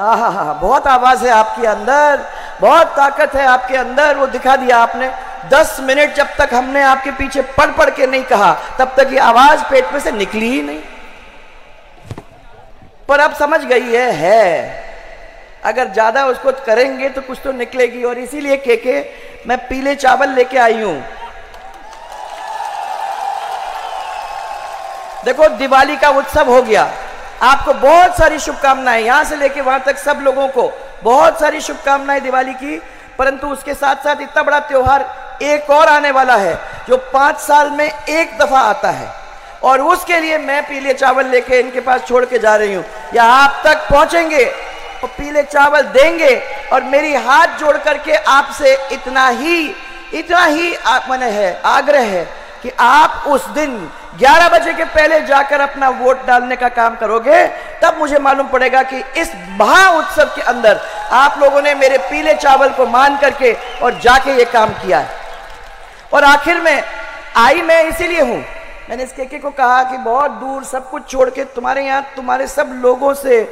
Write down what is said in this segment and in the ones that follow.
आहा, बहुत आवाज है आपके अंदर, बहुत ताकत है आपके अंदर, वो दिखा दिया आपने। 10 मिनट जब तक हमने आपके पीछे पढ़ पढ़ के नहीं कहा, तब तक ये आवाज पेट में से निकली ही नहीं। पर अब समझ गई है अगर ज्यादा उसको करेंगे तो कुछ तो निकलेगी। और इसीलिए के मैं पीले चावल लेके आई हूं। देखो, दिवाली का उत्सव हो गया, आपको बहुत सारी शुभकामनाएं, यहां से लेके वहां तक सब लोगों को बहुत सारी शुभकामनाएं दिवाली की। परंतु उसके साथ साथ इतना बड़ा त्योहार एक और आने वाला है जो 5 साल में एक दफा आता है, और उसके लिए मैं पीले चावल लेके इनके पास छोड़ के जा रही हूं। या आप तक पहुंचेंगे और पीले चावल देंगे, और मेरी हाथ जोड़ करके आपसे इतना ही मैंने है आग्रह है कि आप उस दिन 11 बजे के पहले जाकर अपना वोट डालने का काम करोगे। तब मुझे मालूम पड़ेगा कि इस महा उत्सव के अंदर आप लोगों ने मेरे पीले चावल को मान करके और जाके ये काम किया है। और आखिर में आई मैं इसीलिए हूं, मैंने इस के को कहा कि बहुत दूर सब कुछ छोड़ के तुम्हारे यहां तुम्हारे सब लोगों से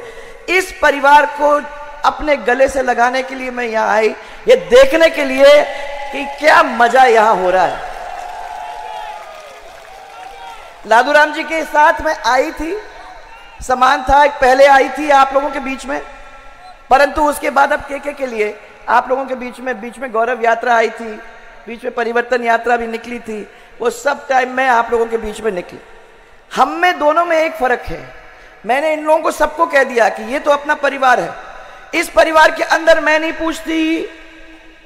इस परिवार को अपने गले से लगाने के लिए मैं यहां आई, ये देखने के लिए कि क्या मजा यहां हो रहा है। लादूराम जी के साथ में आई थी, समान था, एक पहले आई थी आप लोगों के बीच में, परंतु उसके बाद अब के लिए आप लोगों के बीच में गौरव यात्रा आई थी, बीच में परिवर्तन यात्रा भी निकली थी, वो सब टाइम में आप लोगों के बीच में निकली। हम में दोनों में एक फर्क है, मैंने इन लोगों को सबको कह दिया कि ये तो अपना परिवार है, इस परिवार के अंदर मैं नहीं पूछती,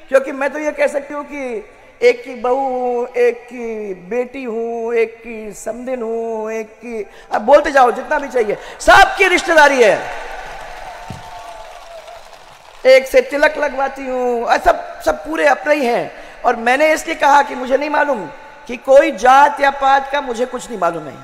क्योंकि मैं तो ये कह सकती हूँ कि एक की बहू हूं, एक की बेटी हूं, एक की समधिन हूं, एक की, अब बोलते जाओ जितना भी चाहिए, सबकी रिश्तेदारी है, एक से तिलक लगवाती हूं, सब पूरे अपने ही हैं। और मैंने इसलिए कहा कि मुझे नहीं मालूम कि कोई जात या पात का, मुझे कुछ नहीं मालूम है,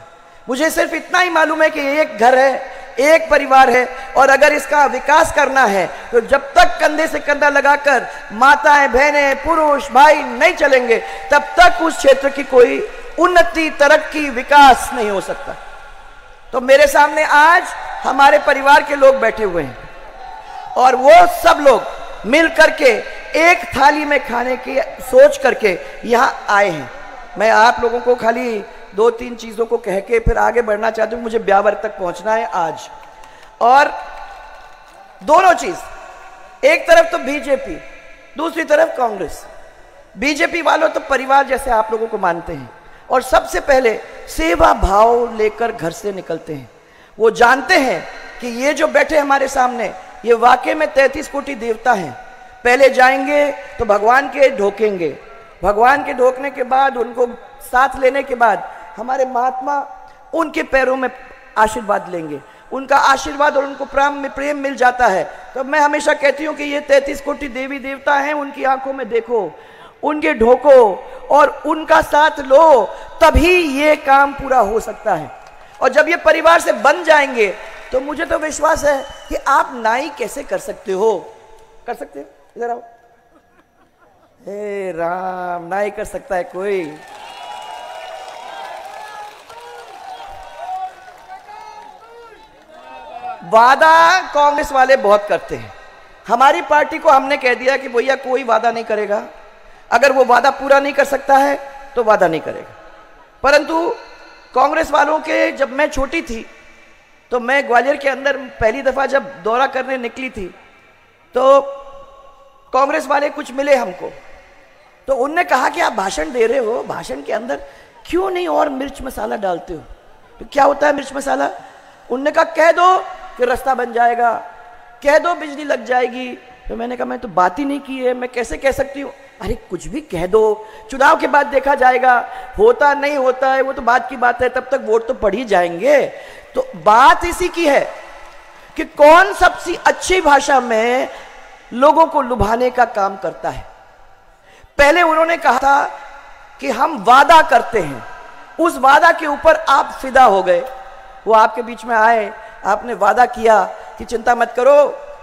मुझे सिर्फ इतना ही मालूम है कि एक घर है, एक परिवार है, और अगर इसका विकास करना है तो जब तक कंधे से कंधा लगाकर माताएं, बहनें, पुरुष, भाई नहीं चलेंगे, तब तक उस क्षेत्र की कोई उन्नति, तरक्की, विकास नहीं हो सकता। तो मेरे सामने आज हमारे परिवार के लोग बैठे हुए हैं, और वो सब लोग मिल करके एक थाली में खाने की सोच करके यहां आए हैं। मैं आप लोगों को खाली 2-3 चीजों को कह के फिर आगे बढ़ना चाहती हूं, मुझे ब्यावर तक पहुंचना है आज। और दोनों चीज, एक तरफ तो बीजेपी, दूसरी तरफ कांग्रेस। बीजेपी वालों तो परिवार जैसे आप लोगों को मानते हैं, और सबसे पहले सेवा भाव लेकर घर से निकलते हैं। वो जानते हैं कि ये जो बैठे हमारे सामने, ये वाकई में 33 कोटि देवता हैं। पहले जाएंगे तो भगवान के ढोकेंगे, भगवान के ढोकने के बाद उनको साथ लेने के बाद हमारे महात्मा उनके पैरों में आशीर्वाद लेंगे, उनका आशीर्वाद और उनको प्रेम मिल जाता है। तो मैं हमेशा कहती हूँ कि ये 33 कोटि देवी देवता हैं, उनकी आंखों में देखो, उनके ढोको और उनका साथ लो, तभी ये काम पूरा हो सकता है। और जब ये परिवार से बन जाएंगे तो मुझे तो विश्वास है कि आप नाई कैसे कर सकते हो, कर सकते हो, इधर आओ, हे राम, नाई कर सकता है कोई? वादा कांग्रेस वाले बहुत करते हैं, हमारी पार्टी को हमने कह दिया कि भैया कोई वादा नहीं करेगा, अगर वो वादा पूरा नहीं कर सकता है तो वादा नहीं करेगा। परंतु कांग्रेस वालों के, जब मैं छोटी थी तो मैं ग्वालियर के अंदर पहली दफा जब दौरा करने निकली थी तो कांग्रेस वाले कुछ मिले हमको, तो उनने कहा कि आप भाषण दे रहे हो, भाषण के अंदर क्यों नहीं और मिर्च मसाला डालते हो? तो क्या होता है मिर्च मसाला? उनने कहा कह दो कि रास्ता बन जाएगा, कह दो बिजली लग जाएगी। तो मैंने कहा मैं तो बात ही नहीं की है, मैं कैसे कह सकती हूँ? अरे कुछ भी कह दो, चुनाव के बाद देखा जाएगा, होता नहीं होता है वो तो बात की बात है, तब तक वोट तो पड़ ही जाएंगे। तो बात इसी की है कि कौन सबसे अच्छी भाषा में लोगों को लुभाने का काम करता है। पहले उन्होंने कहा था कि हम वादा करते हैं, उस वादा के ऊपर आप फिदा हो गए, वो आपके बीच में आए, आपने वादा किया कि चिंता मत करो,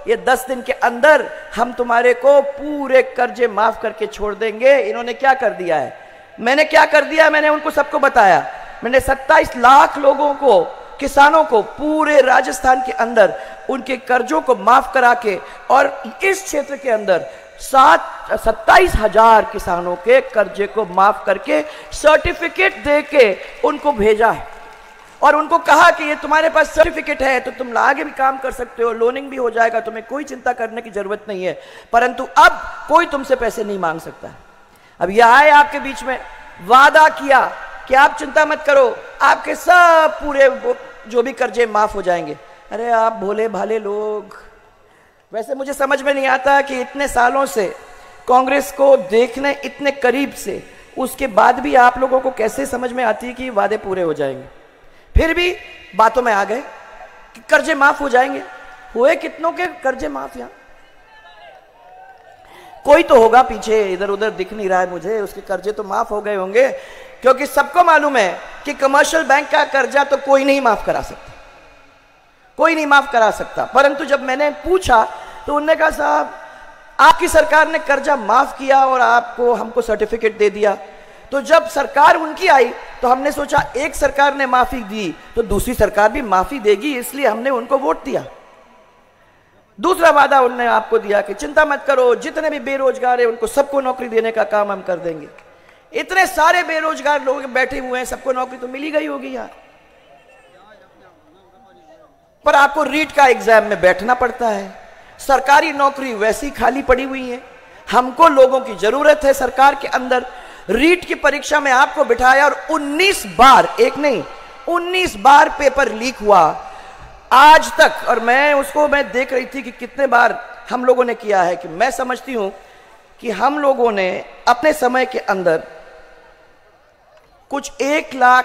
ये 10 दिन के अंदर हम तुम्हारे को पूरे कर्जे माफ करके छोड़ देंगे। इन्होंने क्या कर दिया है, मैंने क्या कर दिया, मैंने उनको सबको बताया। मैंने 27 लाख लोगों को, किसानों को पूरे राजस्थान के अंदर उनके कर्जों को माफ करा के और इस क्षेत्र के अंदर 27,000 किसानों के कर्जे को माफ करके सर्टिफिकेट दे के उनको भेजा है और उनको कहा कि ये तुम्हारे पास सर्टिफिकेट है तो तुम आगे भी काम कर सकते हो, लोनिंग भी हो जाएगा, तुम्हें कोई चिंता करने की जरूरत नहीं है, परंतु अब कोई तुमसे पैसे नहीं मांग सकता है। अब यह आए आपके बीच में, वादा किया कि आप चिंता मत करो, आपके सब पूरे जो भी कर्जे माफ हो जाएंगे। अरे आप भोले भाले लोग, वैसे मुझे समझ में नहीं आता कि इतने सालों से कांग्रेस को देखने इतने करीब से, उसके बाद भी आप लोगों को कैसे समझ में आती है कि वादे पूरे हो जाएंगे, फिर भी बातों में आ गए कि कर्जे माफ हो जाएंगे। हुए कितनों के कर्जे माफ? यहां कोई तो होगा पीछे, इधर उधर दिख नहीं रहा है मुझे, उसके कर्जे तो माफ हो गए होंगे, क्योंकि सबको मालूम है कि कमर्शियल बैंक का कर्जा तो कोई नहीं माफ करा सकता, कोई नहीं माफ करा सकता। परंतु जब मैंने पूछा तो उन्होंने कहा साहब आपकी सरकार ने कर्जा माफ किया और आपको हमको सर्टिफिकेट दे दिया। तो जब सरकार उनकी आई तो हमने सोचा एक सरकार ने माफी दी तो दूसरी सरकार भी माफी देगी, इसलिए हमने उनको वोट दिया। दूसरा वादा उन्होंने आपको दिया कि चिंता मत करो, जितने भी बेरोजगार है उनको सबको नौकरी देने का काम हम कर देंगे। इतने सारे बेरोजगार लोग बैठे हुए हैं, सबको नौकरी तो मिल ही गई होगी यार, पर आपको रीट का एग्जाम में बैठना पड़ता है। सरकारी नौकरी वैसी खाली पड़ी हुई है, हमको लोगों की जरूरत है सरकार के अंदर। रीट की परीक्षा में आपको बिठाया और 19 बार, एक नहीं 19 बार पेपर लीक हुआ आज तक, और मैं देख रही थी कि कितने बार हम लोगों ने किया है। कि मैं समझती हूं कि हम लोगों ने अपने समय के अंदर कुछ 1 लाख,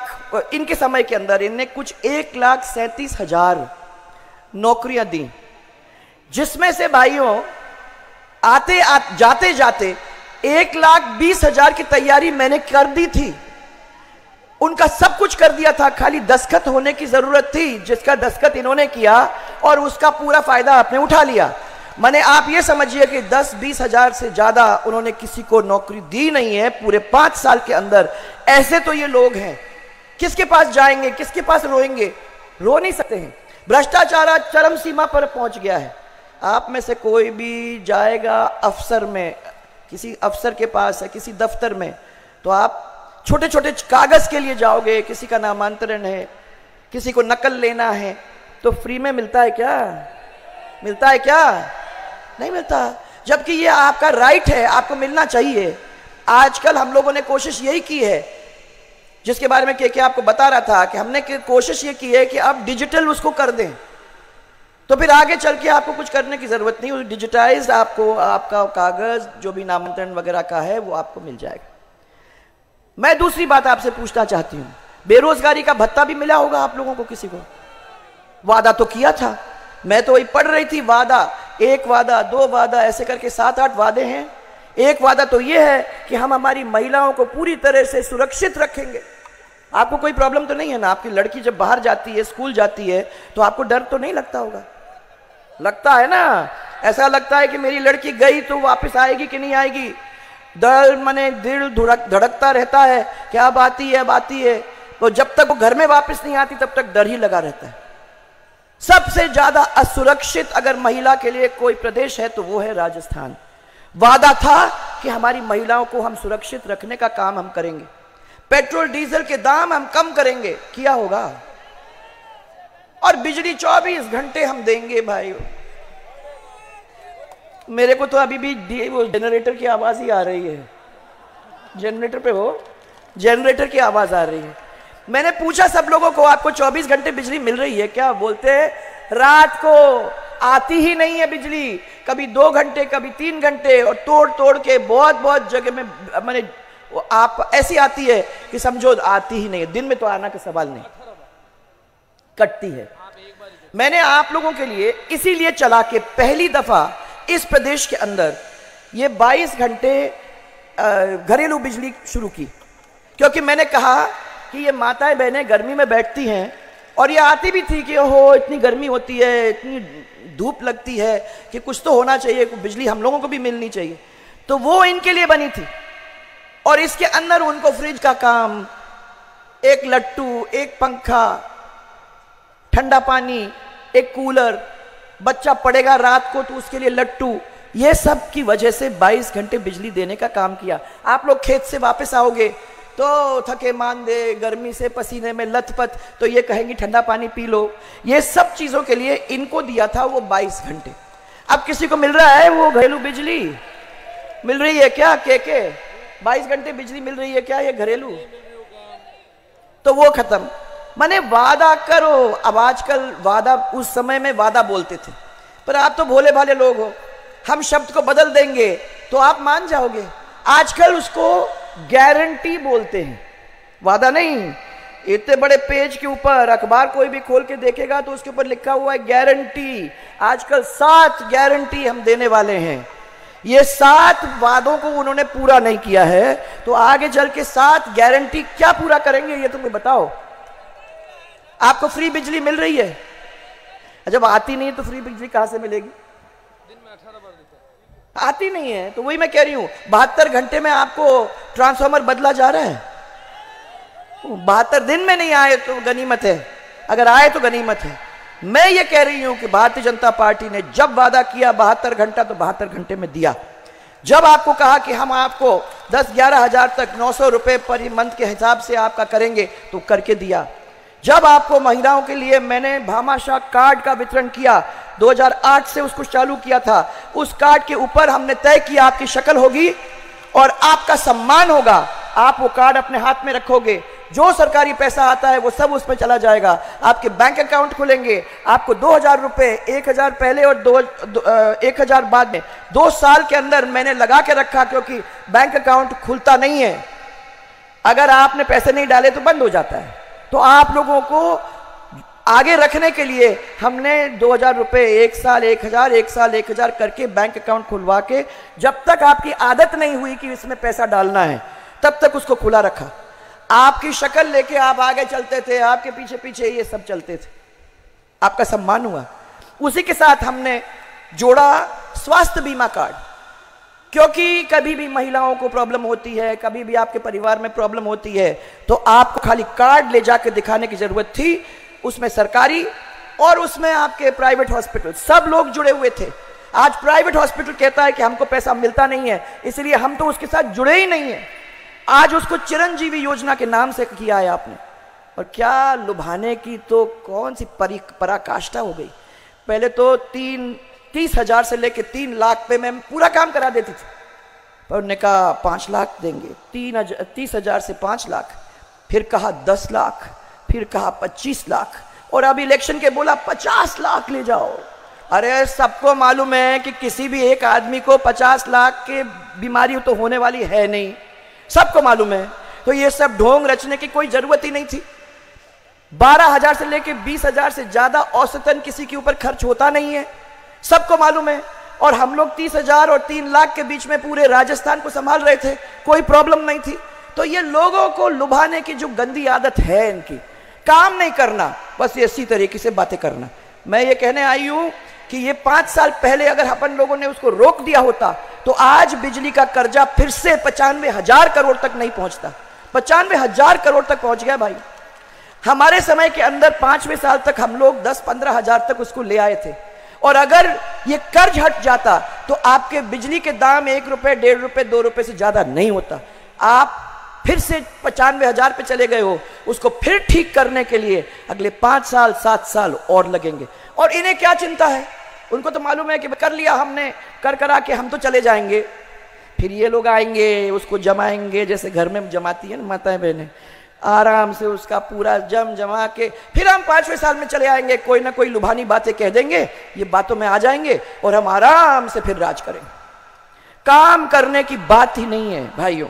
इनके समय के अंदर इनने कुछ 1,37,000 नौकरियां दी, जिसमें से भाइयों जाते जाते 1,20,000 की तैयारी मैंने कर दी थी, उनका सब कुछ कर दिया था, खाली दस्तखत होने की जरूरत थी, जिसका दस्तखत इन्होंने किया और उसका पूरा फायदा आपने उठा लिया। मैंने आप ये समझिए कि 10-20 हजार से ज्यादा उन्होंने किसी को नौकरी दी नहीं है पूरे 5 साल के अंदर। ऐसे तो ये लोग हैं, किसके पास जाएंगे, किसके पास रोएंगे? रो नहीं सकते हैं। भ्रष्टाचार चरम सीमा पर पहुंच गया है। आप में से कोई भी जाएगा अफसर में, किसी अफसर के पास है, किसी दफ्तर में, तो आप छोटे छोटे कागज के लिए जाओगे, किसी का नामांतरण है, किसी को नकल लेना है, तो फ्री में मिलता है क्या? मिलता है क्या? नहीं मिलता, जबकि ये आपका राइट है, आपको मिलना चाहिए। आजकल हम लोगों ने कोशिश यही की है, जिसके बारे में के आपको बता रहा था, कि हमने कोशिश ये की है कि आप डिजिटल उसको कर दें, तो फिर आगे चल के आपको कुछ करने की जरूरत नहीं, डिजिटाइज आपको आपका कागज जो भी नामांतरण वगैरह का है वो आपको मिल जाएगा। मैं दूसरी बात आपसे पूछना चाहती हूं, बेरोजगारी का भत्ता भी मिला होगा आप लोगों को? किसी को? वादा तो किया था, मैं तो वही पढ़ रही थी, वादा, 1 वादा 2 वादा ऐसे करके 7-8 वादे हैं। एक वादा तो यह है कि हम हमारी महिलाओं को पूरी तरह से सुरक्षित रखेंगे। आपको कोई प्रॉब्लम तो नहीं है ना? आपकी लड़की जब बाहर जाती है, स्कूल जाती है, तो आपको डर तो नहीं लगता होगा? लगता है ना? ऐसा लगता है कि मेरी लड़की गई तो वापस आएगी कि नहीं आएगी, डर मने दिल धड़कता रहता है कि अब आती है, अब आती है। तो जब तक वो घर में वापस नहीं आती तब तक डर ही लगा रहता है। सबसे ज्यादा असुरक्षित अगर महिला के लिए कोई प्रदेश है तो वो है राजस्थान। वादा था कि हमारी महिलाओं को हम सुरक्षित रखने का काम हम करेंगे, पेट्रोल डीजल के दाम हम कम करेंगे, किया होगा, और बिजली 24 घंटे हम देंगे। भाई मेरे को तो अभी भी वो जनरेटर की आवाज ही आ रही है, जनरेटर पे हो, जनरेटर की आवाज आ रही है। मैंने पूछा सब लोगों को, आपको 24 घंटे बिजली मिल रही है क्या? बोलते हैं रात को आती ही नहीं है बिजली, कभी 2 घंटे, कभी 3 घंटे, और तोड़ तोड़ के बहुत जगह में मैंने आप ऐसी आती है कि समझो आती ही नहीं है। दिन में तो आना का सवाल नहीं, कटती है। मैंने आप लोगों के लिए इसीलिए चला के पहली दफा इस प्रदेश के अंदर ये 22 घंटे घरेलू बिजली शुरू की, क्योंकि मैंने कहा कि ये माताएं बहनें गर्मी में बैठती हैं, और ये आती भी थी कि ओहो इतनी गर्मी होती है, इतनी धूप लगती है कि कुछ तो होना चाहिए, बिजली हम लोगों को भी मिलनी चाहिए। तो वो इनके लिए बनी थी, और इसके अंदर उनको फ्रिज का काम, एक लट्टू, एक पंखा, ठंडा पानी, एक कूलर, बच्चा पड़ेगा रात को तो उसके लिए लट्टू, ये सब की वजह से 22 घंटे बिजली देने का काम किया। आप लोग खेत से वापस आओगे तो थके मांदे, गर्मी से पसीने में लथपथ, तो ये कहेंगी ठंडा पानी पी लो। ये सब चीजों के लिए इनको दिया था वो 22 घंटे। अब किसी को मिल रहा है वो घरेलू बिजली? मिल रही है क्या? के 22 घंटे बिजली मिल रही है क्या ये घरेलू? तो वो खत्म। माने वादा करो। अब आजकल वादा, उस समय में वादा बोलते थे, पर आप तो भोले भाले लोग हो, हम शब्द को बदल देंगे तो आप मान जाओगे। आजकल उसको गारंटी बोलते हैं, वादा नहीं। इतने बड़े पेज के ऊपर अखबार कोई भी खोल के देखेगा तो उसके ऊपर लिखा हुआ है गारंटी। आजकल 7 गारंटी हम देने वाले हैं। ये 7 वादों को उन्होंने पूरा नहीं किया है, तो आगे चल के 7 गारंटी क्या पूरा करेंगे ये तुम्हें बताओ। आपको फ्री बिजली मिल रही है, जब आती नहीं तो फ्री बिजली कहां से मिलेगी? दिन में 18 बार देता है। आती नहीं है, तो वही मैं कह रही हूं 72 घंटे में आपको ट्रांसफार्मर बदला जा रहा है। 72 दिन में नहीं आए तो गनीमत है, अगर आए तो गनीमत है। मैं ये कह रही हूं कि भारतीय जनता पार्टी ने जब वादा किया 72 घंटा तो 72 घंटे में दिया। जब आपको कहा कि हम आपको 10-11 हजार तक 900 रुपए पर मंथ के हिसाब से आपका करेंगे तो करके दिया। जब आपको महिलाओं के लिए मैंने भामाशाह कार्ड का वितरण किया, 2008 से उसको चालू किया था, उस कार्ड के ऊपर हमने तय किया आपकी शक्ल होगी और आपका सम्मान होगा। आप वो कार्ड अपने हाथ में रखोगे, जो सरकारी पैसा आता है वो सब उसमें चला जाएगा। आपके बैंक अकाउंट खुलेंगे, आपको 2000 रुपए, 1000 पहले और 1000 बाद में, 2 साल के अंदर मैंने लगा के रखा, क्योंकि बैंक अकाउंट खुलता नहीं है, अगर आपने पैसे नहीं डाले तो बंद हो जाता है। तो आप लोगों को आगे रखने के लिए हमने 2000 रुपए 1 साल 1000, 1 साल 1000 करके बैंक अकाउंट खुलवा के, जब तक आपकी आदत नहीं हुई कि इसमें पैसा डालना है तब तक उसको खुला रखा। आपकी शक्ल लेके आप आगे चलते थे, आपके पीछे पीछे ये सब चलते थे, आपका सम्मान हुआ। उसी के साथ हमने जोड़ा स्वास्थ्य बीमा कार्ड, क्योंकि कभी भी महिलाओं को प्रॉब्लम होती है, कभी भी आपके परिवार में प्रॉब्लम होती है, तो आपको खाली कार्ड ले जाकर दिखाने की जरूरत थी। उसमें सरकारी और उसमें आपके प्राइवेट हॉस्पिटल सब लोग जुड़े हुए थे। आज प्राइवेट हॉस्पिटल कहता है कि हमको पैसा मिलता नहीं है, इसलिए हम तो उसके साथ जुड़े ही नहीं है। आज उसको चिरंजीवी योजना के नाम से किया है आपने, और क्या लुभाने की तो कौन सी पराकाष्ठा हो गई। पहले तो 30 हजार से लेके 3 लाख पे मैं पूरा काम करा देती थी, पर उन्होंने कहा 5 लाख देंगे, 30 हजार से 5 लाख, फिर कहा 10 लाख, फिर कहा 25 लाख, और अब इलेक्शन के बोला 50 लाख ले जाओ। अरे सबको मालूम है कि किसी भी एक आदमी को 50 लाख के बीमारी तो होने वाली है नहीं, सबको मालूम है। तो ये सब ढोंग रचने की कोई जरूरत ही नहीं थी। 12,000 से लेके 20,000 से ज्यादा औसतन किसी के ऊपर खर्च होता नहीं है, सबको मालूम है। और हम लोग 30,000 और 3 लाख के बीच में पूरे राजस्थान को संभाल रहे थे, कोई प्रॉब्लम नहीं थी। तो ये लोगों को लुभाने की जो गंदी आदत है इनकी, काम नहीं करना, बस इसी तरीके से बातें करना। मैं ये कहने आई हूं कि ये 5 साल पहले अगर अपन लोगों ने उसको रोक दिया होता तो आज बिजली का कर्जा फिर से 95,000 करोड़ तक नहीं पहुंचता। 95,000 करोड़ तक पहुंच गया भाई। हमारे समय के अंदर 5वें साल तक हम लोग 10-15 हजार तक उसको ले आए थे, और अगर ये कर्ज हट जाता तो आपके बिजली के दाम 1 रुपए, 1.5 रुपए, 2 रुपए से ज्यादा नहीं होता। आप फिर से 95,000 पे चले गए हो, उसको फिर ठीक करने के लिए अगले 5 साल 7 साल और लगेंगे। और इन्हें क्या चिंता है, उनको तो मालूम है कि कर लिया हमने, कर करा के हम तो चले जाएंगे, फिर ये लोग आएंगे उसको जमाएंगे, जैसे घर में जमाती है ना माताएं बहनें, आराम से उसका पूरा जमा के फिर हम 5वें साल में चले आएंगे, कोई ना कोई लुभानी बातें कह देंगे, ये बातों में आ जाएंगे और हम आराम से फिर राज करेंगे। काम करने की बात ही नहीं है भाइयों।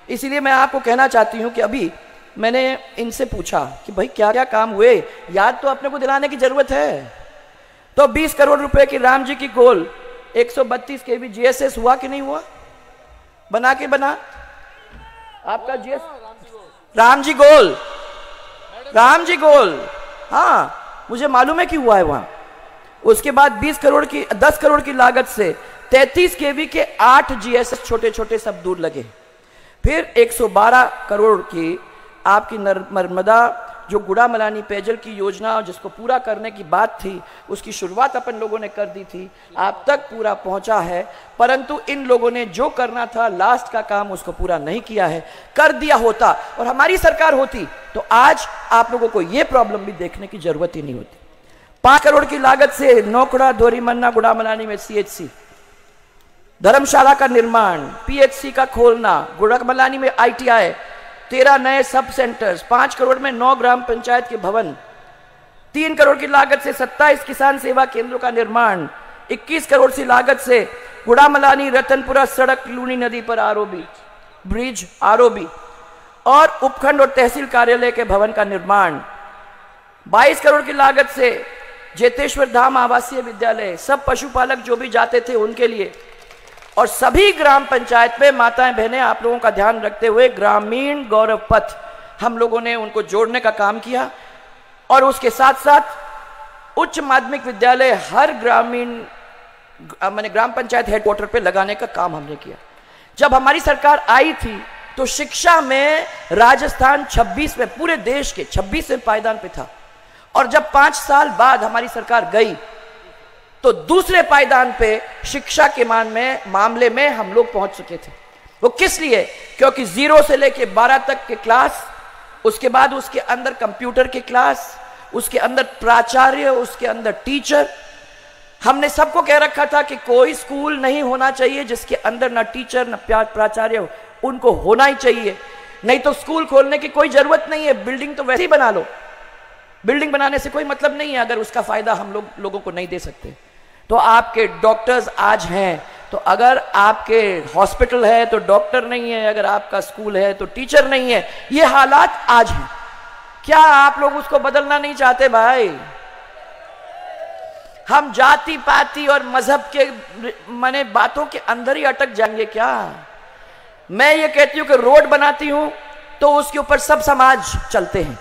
इसलिए मैं आपको कहना चाहती हूं कि अभी मैंने इनसे पूछा कि भाई क्या क्या काम हुए, याद तो अपने को दिलाने की जरूरत है। तो 20 करोड़ रुपए की राम जी की गोल 132 kV GSS हुआ कि नहीं हुआ? बना के बना आपका GS राम जी गोल, हाँ मुझे मालूम है कि हुआ है वहां। उसके बाद 10 करोड़ की लागत से 33 kV के 8 GSS छोटे छोटे सब दूर लगे। फिर 112 करोड़ की आपकी नर्मदा जो गुड़ामलानी पेयजल की योजना जिसको पूरा करने की बात थी, उसकी शुरुआत अपन लोगों ने कर दी थी, आप तक पूरा पहुंचा है, परंतु इन लोगों ने जो करना था लास्ट का काम उसको पूरा नहीं किया है। कर दिया होता और हमारी सरकार होती तो आज आप लोगों को यह प्रॉब्लम भी देखने की जरूरत ही नहीं होती। 5 करोड़ की लागत से नौखड़ा, धोरीमन्ना, गुड़ामलानी में CHC, धर्मशाला का निर्माण, PHC का खोलना, गुड़ामलानी में ITI, 13 नए सब सेंटर्स, 5 करोड़ में 9 ग्राम पंचायत के भवन, 3 करोड़ की लागत से 27 किसान सेवा केंद्रों का निर्माण, 21 करोड़ की लागत से गुड़ामलानी रतनपुरा सड़क, लूनी नदी पर ब्रिज, ROB और उपखंड और तहसील कार्यालय के भवन का निर्माण, 22 करोड़ की लागत से जेतेश्वर धाम आवासीय विद्यालय, सब पशुपालक जो भी जाते थे उनके लिए, और सभी ग्राम पंचायत में माताएं बहनें आप लोगों का ध्यान रखते हुए ग्रामीण गौरव पथ हम लोगों ने उनको जोड़ने का काम किया। और उसके साथ साथ उच्च माध्यमिक विद्यालय हर ग्राम पंचायत हेडक्वार्टर पे लगाने का काम हमने किया। जब हमारी सरकार आई थी तो शिक्षा में राजस्थान 26 में, पूरे देश के 26वें पायदान पे था, और जब 5 साल बाद हमारी सरकार गई तो दूसरे पायदान पे शिक्षा के मामले में हम लोग पहुंच चुके थे। वो किस लिए? क्योंकि 0 से लेके 12 तक के क्लास, उसके बाद उसके अंदर कंप्यूटर के क्लास, उसके अंदर प्राचार्य, उसके अंदर टीचर। हमने सबको कह रखा था कि कोई स्कूल नहीं होना चाहिए जिसके अंदर ना टीचर ना प्राचार्य हो, उनको होना ही चाहिए, नहीं तो स्कूल खोलने की कोई जरूरत नहीं है, बिल्डिंग तो वैसे ही बना लो। बिल्डिंग बनाने से कोई मतलब नहीं है अगर उसका फायदा हम लोगों को नहीं दे सकते। तो आपके डॉक्टर्स आज हैं, तो अगर आपके हॉस्पिटल है तो डॉक्टर नहीं है, अगर आपका स्कूल है तो टीचर नहीं है। ये हालात आज हैं। क्या आप लोग उसको बदलना नहीं चाहते भाई? हम जाति पाति और मजहब के बातों के अंदर ही अटक जाएंगे क्या? मैं ये कहती हूं कि रोड बनाती हूं तो उसके ऊपर सब समाज चलते हैं,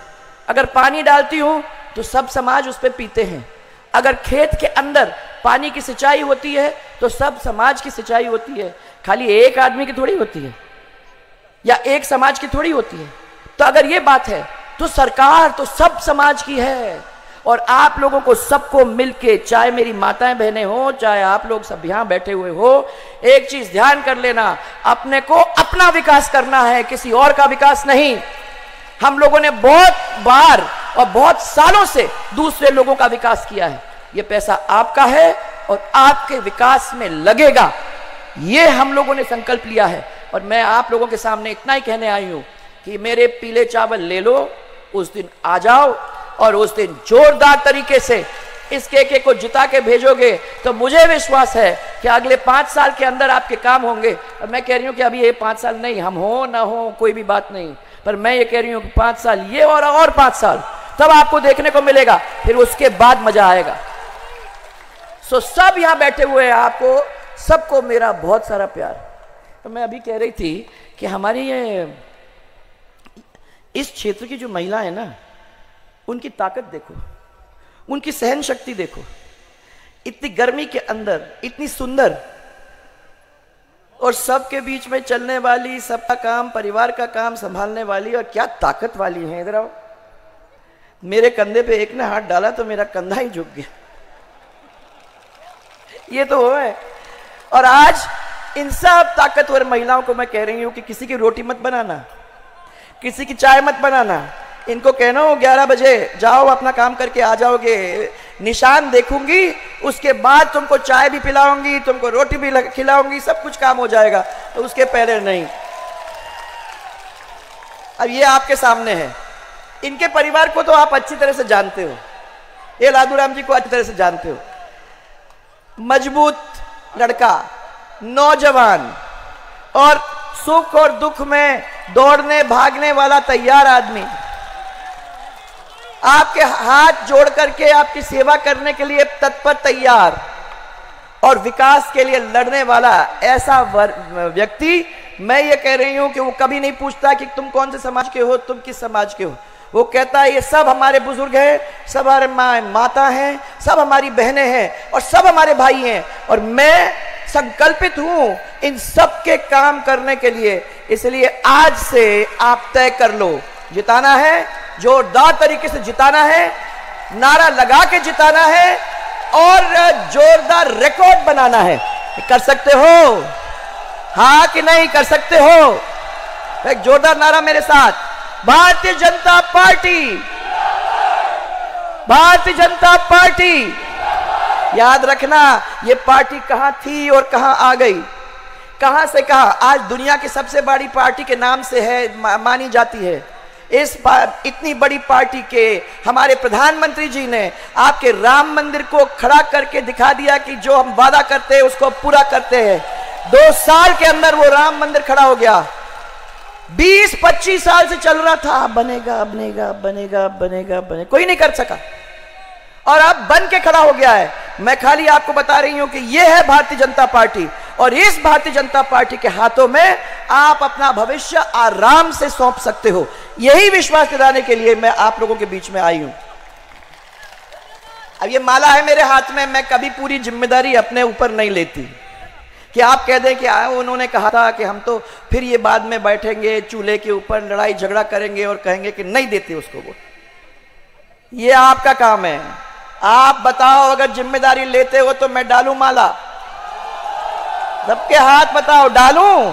अगर पानी डालती हूं तो सब समाज उस पर पीते हैं, अगर खेत के अंदर पानी की सिंचाई होती है तो सब समाज की सिंचाई होती है, खाली एक आदमी की थोड़ी होती है या एक समाज की थोड़ी होती है। तो अगर ये बात है तो सरकार तो सब समाज की है, और आप लोगों को सबको मिलके, चाहे मेरी माताएं बहनें हो, चाहे आप लोग सब यहां बैठे हुए हो, एक चीज ध्यान कर लेना, अपने को अपना विकास करना है, किसी और का विकास नहीं। हम लोगों ने बहुत बार और बहुत सालों से दूसरे लोगों का विकास किया है, ये पैसा आपका है और आपके विकास में लगेगा, ये हम लोगों ने संकल्प लिया है। और मैं आप लोगों के सामने इतना ही कहने आई हूं कि मेरे पीले चावल ले लो, उस दिन आ जाओ और उस दिन जोरदार तरीके से इस केके को जिता के भेजोगे तो मुझे विश्वास है कि अगले 5 साल के अंदर आपके काम होंगे। और मैं कह रही हूं कि अभी ये 5 साल नहीं, हम हो ना हो कोई भी बात नहीं, पर मैं ये कह रही हूं कि 5 साल ये और 5 साल तब आपको देखने को मिलेगा, फिर उसके बाद मजा आएगा। सो सब यहां बैठे हुए हैं, आपको सबको मेरा बहुत सारा प्यार। तो मैं अभी कह रही थी कि हमारी ये इस क्षेत्र की जो महिला है ना, उनकी ताकत देखो, उनकी सहन शक्ति देखो, इतनी गर्मी के अंदर इतनी सुंदर और सबके बीच में चलने वाली, सबका काम, परिवार का काम संभालने वाली, और क्या ताकत वाली है। इधर आओ, मेरे कंधे पे एक ने हाथ डाला तो मेरा कंधा ही झुक गया। ये तो है। और आज इन सब ताकतवर महिलाओं को मैं कह रही हूं कि किसी की रोटी मत बनाना, किसी की चाय मत बनाना, इनको कहना हो 11 बजे जाओ अपना काम करके आ जाओगे, निशान देखूंगी, उसके बाद तुमको चाय भी पिलाऊंगी, तुमको रोटी भी खिलाऊंगी, सब कुछ काम हो जाएगा। तो उसके पहले नहीं। अब ये आपके सामने है, इनके परिवार को तो आप अच्छी तरह से जानते हो, ये लादूराम जी को अच्छी तरह से जानते हो। मजबूत लड़का, नौजवान और सुख और दुख में दौड़ने भागने वाला तैयार आदमी, आपके हाथ जोड़ करके आपकी सेवा करने के लिए तत्पर तैयार, और विकास के लिए लड़ने वाला ऐसा व्यक्ति। मैं ये कह रही हूं कि वो कभी नहीं पूछता कि तुम कौन से समाज के हो, तुम किस समाज के हो। वो कहता है ये सब हमारे बुजुर्ग हैं, सब हमारे माता हैं, सब हमारी बहनें हैं और सब हमारे भाई हैं, और मैं संकल्पित हूं इन सब के काम करने के लिए। इसलिए आज से आप तय कर लो, जिताना है, जोरदार तरीके से जिताना है, नारा लगा के जिताना है और जोरदार रिकॉर्ड बनाना है। कर सकते हो? हाँ कि नहीं? कर सकते हो? एक जोरदार नारा मेरे साथ, भारतीय जनता पार्टी, भारतीय जनता पार्टी। याद रखना, ये पार्टी कहां थी और कहां आ गई, कहां से कहां आज दुनिया की सबसे बड़ी पार्टी के नाम से है मानी जाती है। इस इतनी बड़ी पार्टी के हमारे प्रधानमंत्री जी ने आपके राम मंदिर को खड़ा करके दिखा दिया कि जो हम वादा करते हैं उसको पूरा करते हैं। 2 साल के अंदर वो राम मंदिर खड़ा हो गया। 20-25 साल से चल रहा था, बनेगा बनेगा बनेगा बनेगा बनेगा, कोई नहीं कर सका और अब बन के खड़ा हो गया है। मैं खाली आपको बता रही हूं कि यह है भारतीय जनता पार्टी और इस भारतीय जनता पार्टी के हाथों में आप अपना भविष्य आराम से सौंप सकते हो। यही विश्वास दिलाने के लिए मैं आप लोगों के बीच में आई हूं। अब ये माला है मेरे हाथ में, मैं कभी पूरी जिम्मेदारी अपने ऊपर नहीं लेती कि आप कह दें कि उन्होंने कहा था कि हम तो फिर ये बाद में बैठेंगे चूल्हे के ऊपर लड़ाई झगड़ा करेंगे और कहेंगे कि नहीं देते उसको वोट। ये आपका काम है। आप बताओ, अगर जिम्मेदारी लेते हो तो मैं डालूं माला? सबके हाथ बताओ, डालूं?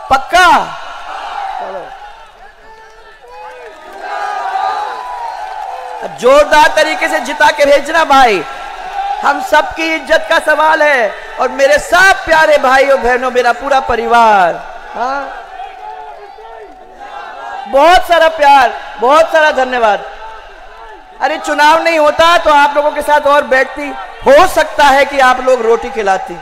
पक्का? चलो अब जोरदार तरीके से जिता के भेजना भाई, हम सबकी इज्जत का सवाल है। और मेरे सब प्यारे भाई और बहनों, मेरा पूरा परिवार, हाँ, बहुत सारा प्यार, बहुत सारा धन्यवाद। अरे चुनाव नहीं होता तो आप लोगों के साथ और बैठती, हो सकता है कि आप लोग रोटी खिलाती।